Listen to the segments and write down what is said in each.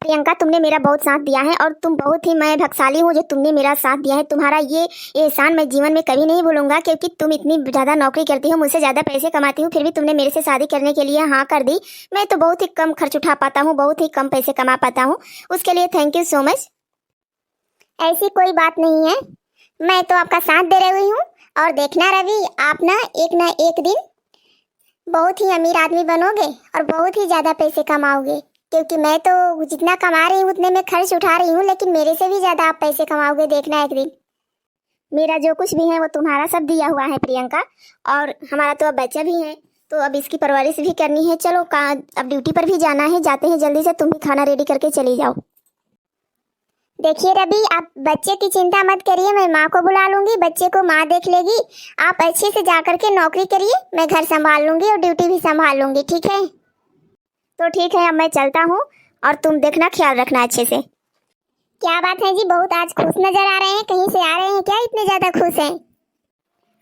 प्रियंका, तुमने मेरा बहुत साथ दिया है और तुम बहुत ही, मैं भाग्यशाली हूँ जो तुमने मेरा साथ दिया है। तुम्हारा ये एहसान मैं जीवन में कभी नहीं भूलूंगा, क्योंकि तुम इतनी ज़्यादा नौकरी करती हो, मुझसे ज़्यादा पैसे कमाती हो, फिर भी तुमने मेरे से शादी करने के लिए हाँ कर दी। मैं तो बहुत ही कम खर्च उठा पाता हूँ, बहुत ही कम पैसे कमा पाता हूँ। उसके लिए थैंक यू सो मच। ऐसी कोई बात नहीं है, मैं तो आपका साथ दे रही हूँ। और देखना रवि, आप ना एक दिन बहुत ही अमीर आदमी बनोगे और बहुत ही ज़्यादा पैसे कमाओगे, क्योंकि मैं तो जितना कमा रही हूँ उतने में खर्च उठा रही हूँ, लेकिन मेरे से भी ज़्यादा आप पैसे कमाओगे, देखना एक दिन। मेरा जो कुछ भी है वो तुम्हारा सब दिया हुआ है प्रियंका, और हमारा तो अब बच्चा भी है, तो अब इसकी परवरिश भी करनी है। चलो अब ड्यूटी पर भी जाना है, जाते हैं जल्दी से, तुम भी खाना रेडी करके चली जाओ। देखिए रवि, आप बच्चे की चिंता मत करिए, मैं माँ को बुला लूंगी, बच्चे को माँ देख लेगी। आप अच्छे से जाकर के नौकरी करिए, मैं घर संभाल लूंगी और ड्यूटी भी संभाल लूंगी, ठीक है? तो ठीक है, अब मैं चलता हूँ और तुम देखना, ख्याल रखना अच्छे से। क्या बात है जी, बहुत आज खुश नजर आ रहे हैं, कहीं से आ रहे हैं क्या, इतने ज्यादा खुश हैं?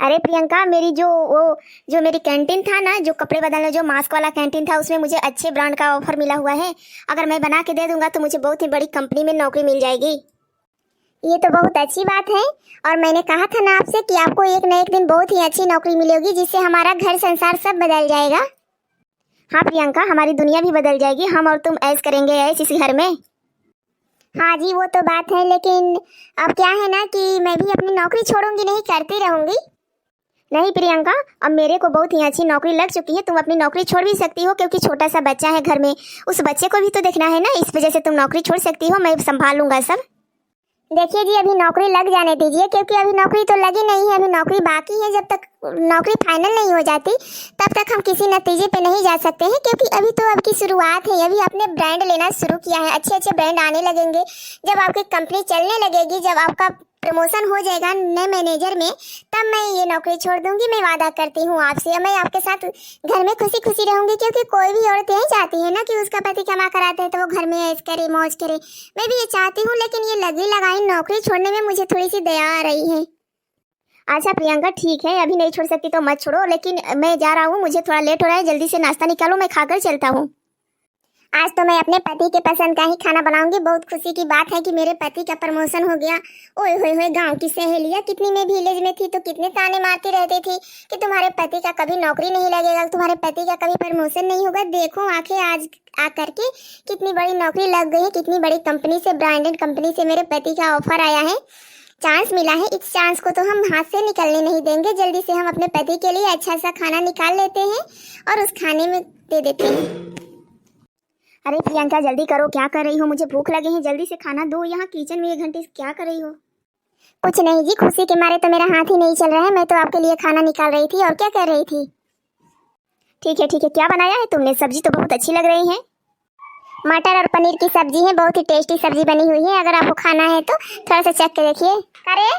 अरे प्रियंका, मेरी जो मेरी कैंटीन था ना, जो कपड़े बदलने जो मास्क वाला कैंटीन था, उसमें मुझे अच्छे ब्रांड का ऑफर मिला हुआ है। अगर मैं बना के दे दूंगा तो मुझे बहुत ही बड़ी कंपनी में नौकरी मिल जाएगी। ये तो बहुत अच्छी बात है, और मैंने कहा था ना आपसे कि आपको एक न एक दिन बहुत ही अच्छी नौकरी मिलेगी, जिससे हमारा घर संसार सब बदल जाएगा। हाँ प्रियंका, हमारी दुनिया भी बदल जाएगी, हम और तुम ऐश करेंगे ऐश इसी घर में। हाँ जी, वो तो बात है, लेकिन अब क्या है ना कि मैं भी अपनी नौकरी छोड़ूंगी नहीं, करती रहूंगी। नहीं प्रियंका, अब मेरे को बहुत ही अच्छी नौकरी लग चुकी है, तुम अपनी नौकरी छोड़ भी सकती हो, क्योंकि छोटा सा बच्चा है घर में, उस बच्चे को भी तो देखना है ना, इस वजह से तुम नौकरी छोड़ सकती हो, मैं संभाल लूंगा सब। देखिए जी, अभी नौकरी लग जाने दीजिए, क्योंकि अभी नौकरी तो लगी नहीं है, अभी नौकरी बाकी है। जब तक नौकरी फाइनल नहीं हो जाती तब तक हम किसी नतीजे पे नहीं जा सकते हैं, क्योंकि अभी तो आपकी शुरुआत है, अभी आपने ब्रांड लेना शुरू किया है, अच्छे अच्छे ब्रांड आने लगेंगे। जब आपकी कंपनी चलने लगेगी, जब आपका प्रमोशन हो जाएगा नए मैनेजर में, तब मैं ये नौकरी छोड़ दूंगी, मैं वादा करती हूँ आपसे। मैं आपके साथ घर में खुशी खुशी रहूंगी, क्योंकि कोई भी औरत यही चाहती है ना कि उसका पति कमा कर आता है तो वो घर में ऐश करे, मौज करे। मैं भी ये चाहती हूँ, लेकिन ये लगी लगाई नौकरी छोड़ने में मुझे थोड़ी सी दया आ रही है। अच्छा प्रियंका, ठीक है, अभी नहीं छोड़ सकती तो मत छोड़ो, लेकिन मैं जा रहा हूँ, मुझे थोड़ा लेट हो रहा है, जल्दी से नाश्ता निकालो, मैं खाकर चलता हूँ। आज तो मैं अपने पति के पसंद का ही खाना बनाऊंगी। बहुत खुशी की बात है कि मेरे पति का प्रमोशन हो गया। ओए होए होए, गांव की सहेलियां कितनी मैं विलेज में थी तो कितने ताने मारती रहती थी कि तुम्हारे पति का कभी नौकरी नहीं लगेगा, तुम्हारे पति का कभी प्रमोशन नहीं होगा। देखो आखिर आज आकर के कितनी बड़ी नौकरी लग गई है, कितनी बड़ी कंपनी से, ब्रांडेड कंपनी से मेरे पति का ऑफर आया है, चांस मिला है। इस चांस को तो हम हाथ से निकलने नहीं देंगे। जल्दी से हम अपने पति के लिए अच्छा सा खाना निकाल लेते हैं और उस खाने में दे देते हैं। अरे प्रियंका, जल्दी करो, क्या कर रही हो, मुझे भूख लगी है, जल्दी से खाना दो। यहाँ किचन में 1 घंटे क्या कर रही हो? कुछ नहीं जी, खुशी के मारे तो मेरा हाथ ही नहीं चल रहा है, मैं तो आपके लिए खाना निकाल रही थी। और क्या कर रही थी? ठीक है ठीक है, क्या बनाया है तुमने? सब्जी तो बहुत अच्छी लग रही है। मटर और पनीर की सब्जी है, बहुत ही टेस्टी सब्जी बनी हुई है, अगर आपको खाना है तो थोड़ा सा चख के देखिए। अरे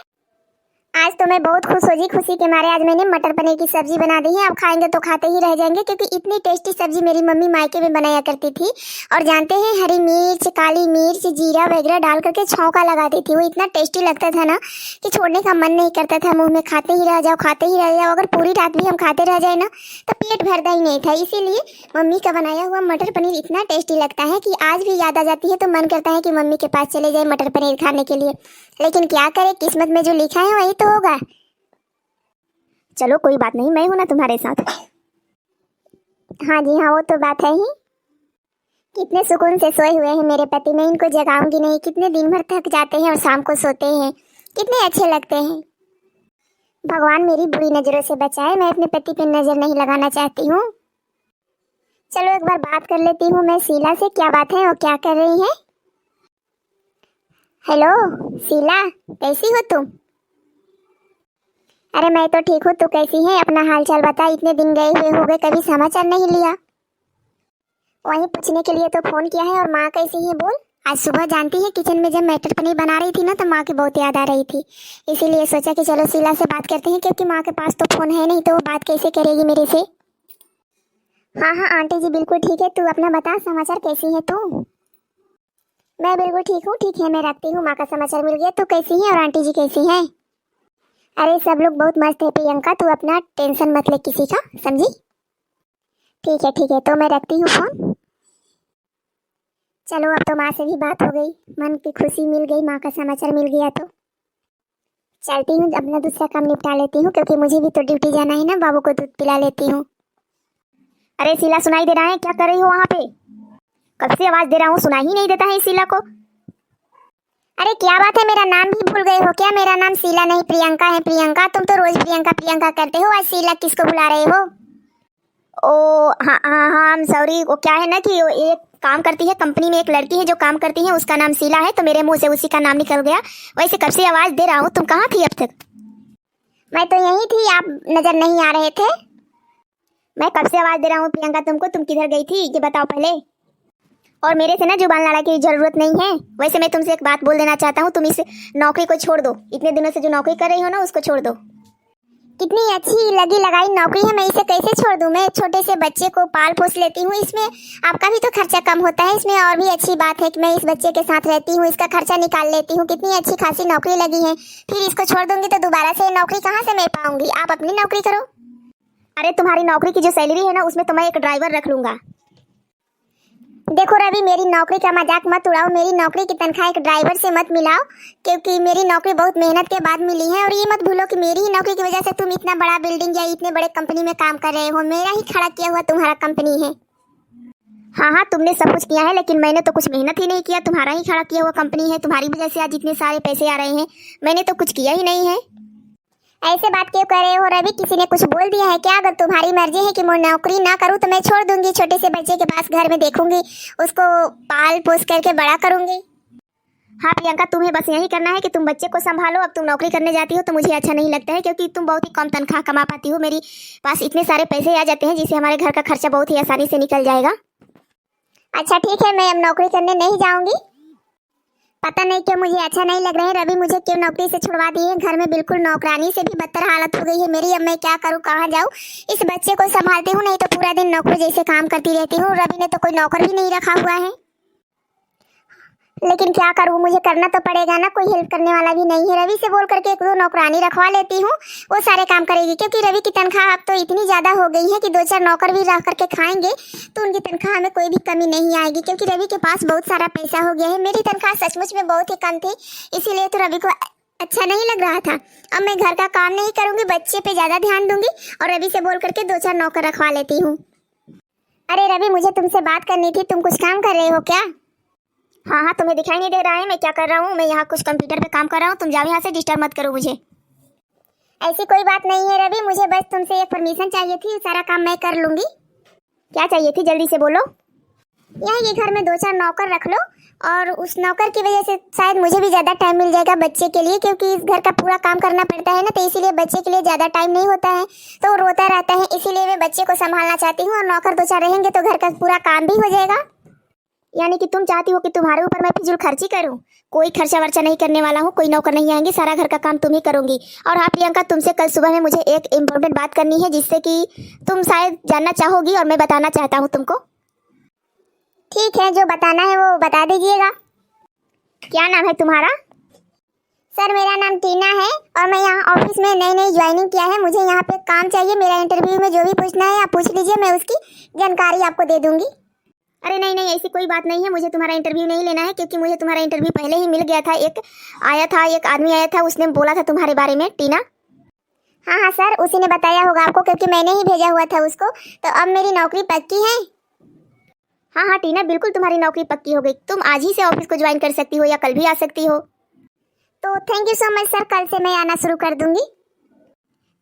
आज तो मैं बहुत खुश हो जी, खुशी के मारे आज मैंने मटर पनीर की सब्जी बना दी है। आप खाएंगे तो खाते ही रह जाएंगे, क्योंकि इतनी टेस्टी सब्जी मेरी मम्मी मायके में बनाया करती थी। और जानते हैं, हरी मिर्च, काली मिर्च, जीरा वगैरह डाल करके छौंका लगाती थी। वो इतना टेस्टी लगता था ना कि छोड़ने का मन नहीं करता था, मुंह में खाते ही रह जाओ, खाते ही रह जाओ। अगर पूरी रात भी हम खाते रह जाए ना तो पेट भरता ही नहीं था। इसीलिए मम्मी का बनाया हुआ मटर पनीर इतना टेस्टी लगता है कि आज भी याद आ जाती है तो मन करता है कि मम्मी के पास चले जाए मटर पनीर खाने के लिए। लेकिन क्या करे, किस्मत में जो लिखा है वही तो होगा। चलो कोई बात नहीं, मैं हूं ना तुम्हारे साथ। हाँ जी हाँ, वो तो बात है ही। कितने सुकून से सोए हुए हैं मेरे पति, मैं इनको जगाऊंगी नहीं। कितने दिन भर थक जाते हैं और शाम को सोते हैं, कितने अच्छे लगते हैं। भगवान मेरी बुरी नजरों से बचाए, मैं अपने पति पे नजर नहीं लगाना चाहती हूँ। चलो एक बार बात कर लेती हूँ मैं शीला से, क्या बात है, वो क्या कर रही है? हेलो शीला, कैसी हो तुम? अरे मैं तो ठीक हूँ, तू कैसी है? अपना हालचाल बता, इतने दिन गए हुए हो गए, कभी समाचार नहीं लिया। वही पूछने के लिए तो फोन किया है। और माँ कैसी है बोल? आज सुबह जानती है किचन में जब मटर पनीर बना रही थी ना तो माँ की बहुत याद आ रही थी, इसीलिए सोचा कि चलो शीला से बात करते हैं, क्योंकि माँ के पास तो फोन है नहीं तो वो बात कैसे करेगी मेरे से। हाँ हाँ आंटी जी बिल्कुल ठीक है, तू अपना बता, समाचार कैसी है तू? मैं बिल्कुल ठीक हूँ, ठीक है, मैं रखती हूँ, माँ का समाचार मिल गया। तू कैसी है और आंटी जी कैसी है? अरे सब लोग बहुत मस्त है प्रियंका, तू अपना टेंशन मत ले किसी का, समझी? ठीक है तो मैं रखती हूँ फोन। चलो अब तो माँ से भी बात हो गई, मन की खुशी मिल गई, माँ का समाचार मिल गया तो चलती हूँ, अपना दूसरा काम निपटा लेती हूँ क्योंकि मुझे भी तो ड्यूटी जाना है ना। बाबू को दूध पिला लेती हूँ। अरे शीला, सुनाई दे रहा है? क्या कर रही हो वहाँ पे? कब से आवाज दे रहा हूँ, सुनाई ही नहीं देता है इस शीला को। अरे क्या बात है, मेरा नाम भी भूल गए हो क्या? मेरा नाम शीला नहीं प्रियंका है। प्रियंका, तुम तो रोज प्रियंका प्रियंका करते हो, आज शीला किसको बुला रहे हो? ओ हाँ हाँ हाँ, सॉरी। वो क्या है ना कि वो एक काम करती है कंपनी में, एक लड़की है जो काम करती है, उसका नाम शीला है, तो मेरे मुंह से उसी का नाम निकल गया। वैसे कब से आवाज दे रहा हूँ, तुम कहाँ थी अब तक? मैं तो यही थी, आप नजर नहीं आ रहे थे। मैं कब से आवाज दे रहा हूँ प्रियंका तुमको, तुम किधर गई थी ये बताओ पहले। और मेरे से ना जुबान लड़ा की जरूरत नहीं है। वैसे मैं तुमसे एक बात बोल देना चाहता हूँ, तुम इस नौकरी को छोड़ दो। इतने दिनों से जो नौकरी कर रही हो ना, उसको छोड़ दो। कितनी अच्छी लगी लगाई नौकरी है, मैं इसे कैसे छोड़ दूं? मैं छोटे से बच्चे को पाल पोस लेती हूँ, इसमें आपका भी तो खर्चा कम होता है। इसमें और भी अच्छी बात है कि मैं इस बच्चे के साथ रहती हूँ, इसका खर्चा निकाल लेती हूँ। कितनी अच्छी खासी नौकरी लगी है, फिर इसको छोड़ दूंगी तो दोबारा से नौकरी कहाँ से मैं पाऊंगी? आप अपनी नौकरी करो। अरे तुम्हारी नौकरी की जो सैलरी है ना, उसमें तो मैं एक ड्राइवर रख लूंगा। देखो रवि, मेरी नौकरी का मजाक मत उड़ाओ। मेरी नौकरी की तनख्वाह एक ड्राइवर से मत मिलाओ, क्योंकि मेरी नौकरी बहुत मेहनत के बाद मिली है। और ये मत भूलो कि मेरी ही नौकरी की वजह से तुम इतना बड़ा बिल्डिंग या इतने बड़े कंपनी में काम कर रहे हो। मेरा ही खड़ा किया हुआ तुम्हारा कंपनी है। हाँ हाँ, तुमने सब कुछ किया है, लेकिन मैंने तो कुछ मेहनत ही नहीं किया। तुम्हारा ही खड़ा किया हुआ कंपनी है, तुम्हारी वजह से आज इतने सारे पैसे आ रहे हैं। मैंने तो कुछ किया ही नहीं है। ऐसे बात क्यों कर रहे हो रवि? किसी ने कुछ बोल दिया है क्या? अगर तुम्हारी मर्जी है कि मैं नौकरी ना करूं तो मैं छोड़ दूंगी। छोटे से बच्चे के पास घर में देखूंगी, उसको पाल पोस करके बड़ा करूंगी। हाँ प्रियंका, तुम्हें बस यही करना है कि तुम बच्चे को संभालो। अब तुम नौकरी करने जाती हो तो मुझे अच्छा नहीं लगता है, क्योंकि तुम बहुत ही कम तनख्वाह कमा पाती हो। मेरी पास इतने सारे पैसे आ जाते हैं जिससे हमारे घर का खर्चा बहुत ही आसानी से निकल जाएगा। अच्छा ठीक है, मैं अब नौकरी करने नहीं जाऊंगी। पता नहीं क्यों मुझे अच्छा नहीं लग रहा है रवि, मुझे क्यों नौकरी से छुड़वा दी है? घर में बिल्कुल नौकरानी से भी बदतर हालत हो गई है मेरी। अब मैं क्या करूं, कहाँ जाऊं? इस बच्चे को संभालती हूँ, नहीं तो पूरा दिन नौकर जैसे काम करती रहती हूँ। रवि ने तो कोई नौकर भी नहीं रखा हुआ है, लेकिन क्या करूँ, मुझे करना तो पड़ेगा ना। कोई हेल्प करने वाला भी नहीं है। रवि से बोल करके एक दो नौकरानी रखवा लेती हूँ, वो सारे काम करेगी। क्योंकि रवि की तनख्वाह अब तो इतनी ज्यादा हो गई है कि दो चार नौकर भी रख करके खाएंगे तो उनकी तनख्वाह में कोई भी कमी नहीं आएगी, क्योंकि रवि के पास बहुत सारा पैसा हो गया है। मेरी तनख्वाह सचमुच में बहुत ही कम थी, इसीलिए तो रवि को अच्छा नहीं लग रहा था। अब मैं घर का काम नहीं करूंगी, बच्चे पे ज्यादा ध्यान दूंगी और रवि से बोल करके दो चार नौकर रखवा लेती हूँ। अरे रवि, मुझे तुमसे बात करनी थी, तुम कुछ काम कर रहे हो क्या? हाँ हाँ, तुम्हें दिखाई नहीं दे रहा है मैं क्या कर रहा हूँ? मैं यहाँ कुछ कंप्यूटर पे काम कर रहा हूँ। तुम जाओ यहाँ से, डिस्टर्ब मत करो मुझे। ऐसी कोई बात नहीं है रवि, मुझे बस तुमसे एक परमिशन चाहिए थी, सारा काम मैं कर लूंगी। क्या चाहिए थी, जल्दी से बोलो। यहाँ ये घर में दो चार नौकर रख लो, और उस नौकर की वजह से शायद मुझे भी ज्यादा टाइम मिल जाएगा बच्चे के लिए, क्योंकि इस घर का पूरा काम करना पड़ता है ना, तो इसीलिए बच्चे के लिए ज्यादा टाइम नहीं होता है, तो वो रोता रहता है। इसीलिए मैं बच्चे को संभालना चाहती हूँ, और नौकर दो चार रहेंगे तो घर का पूरा काम भी हो जाएगा। यानी कि तुम चाहती हो कि तुम्हारे ऊपर मैं फिजूल खर्ची करूं? कोई खर्चा वर्चा नहीं करने वाला हूँ, कोई नौकर नहीं आएंगे, सारा घर का काम तुम ही करोगी। और हाँ प्रियंका, तुमसे कल सुबह में मुझे एक इम्पोर्टेंट बात करनी है, जिससे कि तुम शायद जानना चाहोगी और मैं बताना चाहता हूँ तुमको। ठीक है, जो बताना है वो बता दीजिएगा। क्या नाम है तुम्हारा? सर मेरा नाम टीना है, और मैं यहाँ ऑफिस में नई नई ज्वाइनिंग किया है। मुझे यहाँ पे काम चाहिए। मेरा इंटरव्यू में जो भी पूछना है आप पूछ लीजिए, मैं उसकी जानकारी आपको दे दूंगी। अरे नहीं नहीं, ऐसी कोई बात नहीं है। मुझे तुम्हारा इंटरव्यू नहीं लेना है, क्योंकि मुझे तुम्हारा इंटरव्यू पहले ही मिल गया था। एक आदमी आया था, उसने बोला था तुम्हारे बारे में, टीना। हाँ हाँ सर, उसी ने बताया होगा आपको, क्योंकि मैंने ही भेजा हुआ था उसको। तो अब मेरी नौकरी पक्की है। हाँ हाँ टीना, बिल्कुल तुम्हारी नौकरी पक्की हो गई। तुम आज ही से ऑफिस को ज्वाइन कर सकती हो या कल भी आ सकती हो। तो thank you so much sir, कल से मैं आना शुरू कर दूंगी।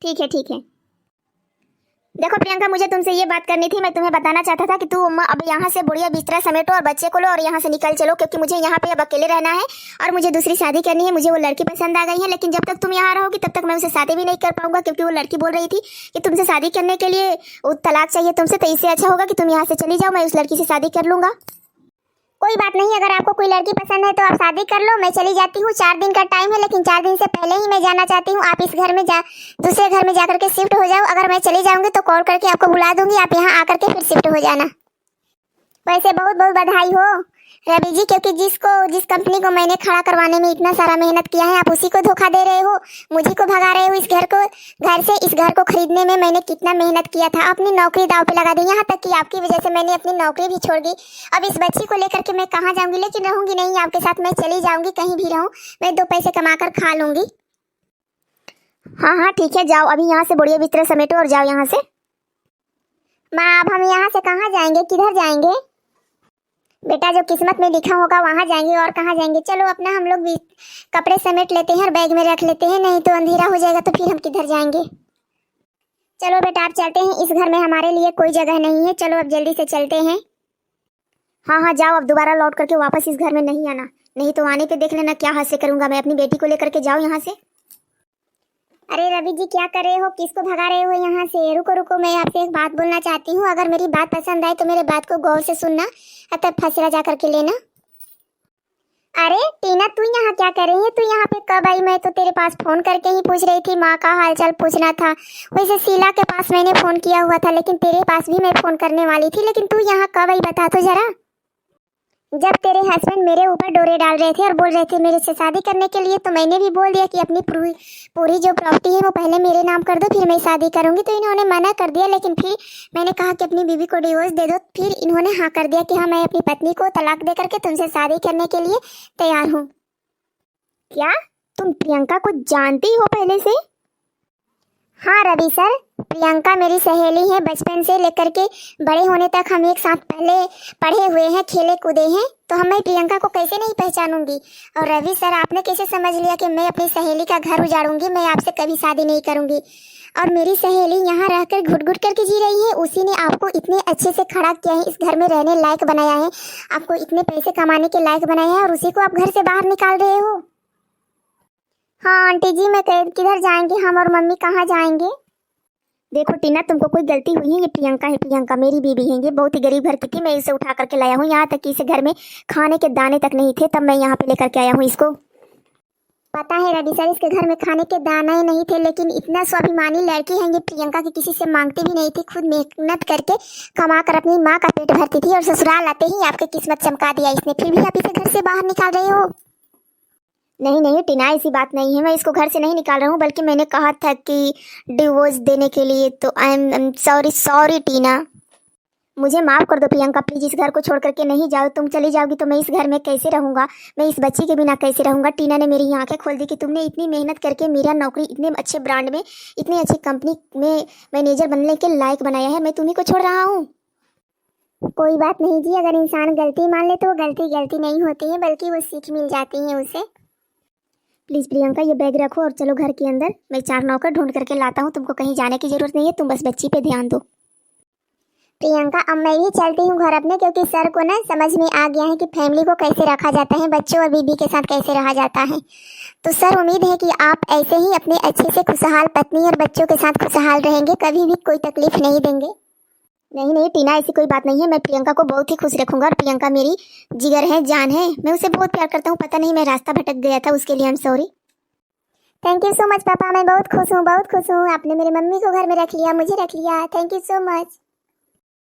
ठीक है ठीक है। देखो प्रियंका, मुझे तुमसे ये बात करनी थी। मैं तुम्हें बताना चाहता था कि तुम अब यहाँ से बुढ़िया बिस्तरा समेटो और बच्चे को लो और यहाँ से निकल चलो, क्योंकि मुझे यहाँ पे अब अकेले रहना है और मुझे दूसरी शादी करनी है। मुझे वो लड़की पसंद आ गई है, लेकिन जब तक तुम यहाँ रहोगी तब तक मैं उसे शादी भी नहीं कर पाऊंगा, क्योंकि वो लड़की बोल रही थी कि तुमसे शादी करने के लिए तलाक चाहिए तुमसे। तो इससे अच्छा होगा कि तुम यहाँ से चली जाओ, मैं उस लड़की से शादी कर लूंगा। कोई बात नहीं, अगर आपको कोई लड़की पसंद है तो आप शादी कर लो, मैं चली जाती हूँ। 4 दिन का टाइम है, लेकिन 4 दिन से पहले ही मैं जाना चाहती हूँ। आप इस घर में दूसरे घर में जाकर के शिफ्ट हो जाओ। अगर मैं चली जाऊंगी तो कॉल करके आपको बुला दूंगी, आप यहाँ आकर के फिर शिफ्ट हो जाना। वैसे बहुत बहुत बधाई हो, रवि जी, क्योंकि जिस कंपनी को मैंने खड़ा करवाने में इतना सारा मेहनत किया है, आप उसी को धोखा दे रहे हो, मुझे को भगा रहे हो इस घर को खरीदने में मैंने कितना मेहनत किया था, अपनी नौकरी दांव पे लगा दी, यहाँ तक कि आपकी वजह से मैंने अपनी नौकरी भी छोड़ दी। अब इस बच्ची को लेकर के मैं कहाँ जाऊंगी, लेकिन रहूंगी नहीं आपके साथ, मैं चली जाऊंगी, कहीं भी रहूं, मैं 2 पैसे कमा कर खा लूंगी। हाँ हाँ ठीक है, जाओ अभी यहाँ से बुढ़िया बिस्तर समेटो और जाओ यहाँ से। माँ, अब हम यहाँ से कहाँ जाएंगे, किधर जाएंगे? बेटा, जो किस्मत में लिखा होगा वहां जाएंगे, और कहाँ जाएंगे। चलो अपना हम लोग भी कपड़े समेट लेते हैं और बैग में रख लेते हैं, नहीं तो अंधेरा हो जाएगा तो फिर हम किधर जाएंगे। चलो बेटा, आप चलते हैं, इस घर में हमारे लिए कोई जगह नहीं है, चलो अब जल्दी से चलते हैं। हाँ हाँ जाओ, अब दोबारा लौट करके वापस इस घर में नहीं आना, नहीं तो आने पे देख लेना क्या हाथ से करूंगा मैं। अपनी बेटी को लेकर के जाओ यहाँ से। अरे रवि जी, क्या कर रहे हो, किसको भगा रहे हो यहाँ से? रुको रुको, मैं आपसे एक बात बोलना चाहती हूँ, अगर मेरी बात पसंद आए तो मेरे बात को गौर से सुनना, तब फैसला जा करके लेना। अरे टीना, तू यहाँ क्या कर रही है? तू यहाँ पे कब आई? मैं तो तेरे पास फोन करके ही पूछ रही थी, माँ का हालचाल पूछना था। वैसे शीला के पास मैंने फोन किया हुआ था, लेकिन तेरे पास भी मैं फोन करने वाली थी, लेकिन तू यहाँ कब आई बता तो जरा। जब तेरे हस्बैंड मेरे ऊपर डोरे डाल रहे थे और बोल रहे थे मेरे से शादी करने के लिए, तो मैंने भी बोल दिया कि अपनी पूरी जो प्रॉपर्टी है वो पहले मेरे नाम कर दो, फिर मैं शादी करूंगी। तो इन्होंने मना कर दिया, लेकिन फिर मैंने कहा कि अपनी बीवी को डिवोर्स दे दो, फिर इन्होंने हाँ कर दिया कि हाँ, मैं अपनी पत्नी को तलाक दे करके तुमसे शादी करने के लिए तैयार हूँ। क्या तुम प्रियंका को जानती हो पहले से? हाँ रवि सर, प्रियंका मेरी सहेली है, बचपन से लेकर के बड़े होने तक हम एक साथ पहले पढ़े हुए हैं, खेले कूदे हैं, तो मैं प्रियंका को कैसे नहीं पहचानूंगी। और रवि सर, आपने कैसे समझ लिया कि मैं अपनी सहेली का घर उजाड़ूंगी? मैं आपसे कभी शादी नहीं करूंगी। और मेरी सहेली यहाँ रहकर घुट घुट करके जी रही है, उसी ने आपको इतने अच्छे से खड़ा किया है, इस घर में रहने लायक बनाया है, आपको इतने पैसे कमाने के लायक बनाया है, और उसी को आप घर से बाहर निकाल रहे हो। हाँ आंटी जी, मैं किधर जाएंगे हम और मम्मी, कहाँ जाएंगे? देखो टीना, तुमको कोई गलती हुई है, ये प्रियंका है, प्रियंका मेरी बीबी है, ये बहुत ही गरीब घर की थी, मैं इसे उठा करके लाया हूँ, यहाँ तक कि इस घर में खाने के दाने तक नहीं थे, तब मैं यहाँ पे लेकर के आया हूँ इसको। पता है रवि सर, इसके घर में खाने के दाने नहीं थे, लेकिन इतना स्वाभिमानी लड़की है ये, प्रियंका की किसी से मांगती भी नहीं थी, खुद मेहनत करके कमा कर अपनी माँ का पेट भरती थी, और ससुराल आते ही आपकी किस्मत चमका दिया इसने, फिर भी आप इसे घर से बाहर निकाल रहे हो। नहीं नहीं टीना, ऐसी बात नहीं है, मैं इसको घर से नहीं निकाल रहा हूँ, बल्कि मैंने कहा था कि डिवोर्स देने के लिए, तो आई एम सॉरी टीना, मुझे माफ़ कर दो प्रियंका, प्लीज़ इस घर को छोड़ करके नहीं जाओ। तुम चली जाओगी तो मैं इस घर में कैसे रहूँगा, मैं इस बच्ची के बिना कैसे रहूँगा। टीना ने मेरी आंखें खोल दी कि तुमने इतनी मेहनत करके मेरा नौकरी इतने अच्छे ब्रांड में, इतनी अच्छी कंपनी में मैनेजर बनने के लायक बनाया है, मैं तुम्ही को छोड़ रहा हूँ। कोई बात नहीं जी, अगर इंसान गलती मान ले तो वो गलती नहीं होती है, बल्कि वो सीख मिल जाती है उसे। प्लीज़ प्रियंका, ये बैग रखो और चलो घर के अंदर, मैं 4 नौकर ढूंढ करके लाता हूँ, तुमको कहीं जाने की जरूरत नहीं है, तुम बस बच्ची पे ध्यान दो। प्रियंका, अब मैं ही चलती हूँ घर अपने, क्योंकि सर को ना समझ में आ गया है कि फैमिली को कैसे रखा जाता है, बच्चों और बीबी के साथ कैसे रहा जाता है। तो सर, उम्मीद है कि आप ऐसे ही अपने अच्छे से खुशहाल पत्नी और बच्चों के साथ खुशहाल रहेंगे, कभी भी कोई तकलीफ नहीं देंगे। नहीं नहीं टीना, ऐसी कोई बात नहीं है, मैं प्रियंका को बहुत ही खुश रखूंगा, और प्रियंका मेरी जिगर है, जान है, मैं उसे बहुत प्यार करता हूँ, पता नहीं मैं रास्ता भटक गया था, उसके लिए I am sorry. Thank you so much पापा, मैं बहुत खुश हूँ, बहुत खुश हूँ, आपने मेरी मम्मी को घर में रख लिया, मुझे रख लिया, थैंक यू सो मच।